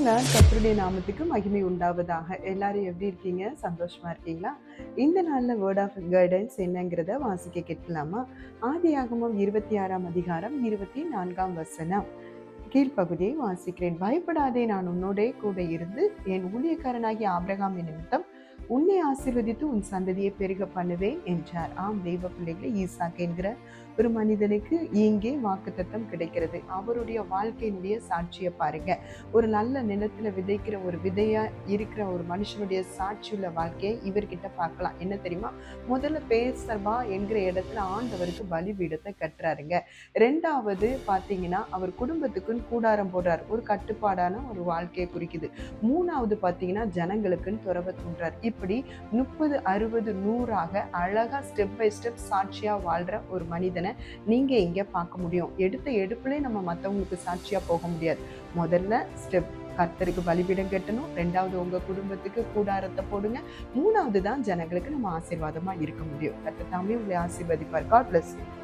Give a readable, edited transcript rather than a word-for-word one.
சொல்லுங்க, கர்த்தருடைய நாமத்துக்கு மகிமை உண்டாவதாக. எல்லாரும் எப்படி இருக்கீங்க? சந்தோஷமா இருக்கீங்களா? இந்த நாள்ல வேர்ட் ஆஃப் கைடன்ஸ் என்னங்கிறத வாசிக்க கேட்கலாமா? ஆதியாகமம் 26ஆம் அதிகாரம் 24ஆம் வசனம். கீழ்ப்பகுதியை வாசிக்கிறேன். பயப்படாதே, நான் உன்னோடே கூட இருந்து என் ஊழியக்காரனாகிய ஆபிரகாம் நிமித்தம் உன்னை ஆசீர்வதித்து உன் சந்ததியை பெருக பண்ணுவேன் என்றார். ஆம் தெய்வ பிள்ளைகளை, ஈசாக் என்கிற ஒரு மனிதனுக்கு இங்கே வாக்குத்தத்தம் கிடைக்கிறது. அவருடைய வாழ்க்கையினுடைய சாட்சியை பாருங்க. ஒரு நல்ல நிலத்துல விதைக்கிற ஒரு விதையா இருக்கிற ஒரு மனுஷனுடைய சாட்சியுள்ள வாழ்க்கையை இவர்கிட்ட பார்க்கலாம். என்ன தெரியுமா? முதல்ல பேசர்பா என்கிற இடத்துல ஆண்டவருக்கு பலிபீடத்தை கட்டுறாருங்க. ரெண்டாவது பாத்தீங்கன்னா, அவர் குடும்பத்துக்குன்னு கூடாரம் போடுறார். ஒரு கட்டுப்பாடான ஒரு வாழ்க்கையை குறிக்குது. மூணாவது பாத்தீங்கன்னா, ஜனங்களுக்குன்னு துறவை தூண்டுறார். இப்படி 30, 60, 100ஆக அழகா ஸ்டெப் பை ஸ்டெப் சாட்சியா வாழ்ற ஒரு மனிதனை நீங்க இங்க பார்க்க முடியும். எடுத்த எடுப்புலே நம்ம மத்தவங்களுக்கு சாட்சியா போக முடியாது. முதல்ல ஸ்டெப், கர்த்தருக்கு பலிபீடம் கட்டணும். ரெண்டாவது உங்க குடும்பத்துக்கு கூடாரத்தை போடுங்க. மூணாவது தான் ஜனங்களுக்கு நம்ம ஆசீர்வாதமா இருக்க முடியும். கர்த்தர் தாமே உங்களை ஆசீர்வதிப்பார். God bless you.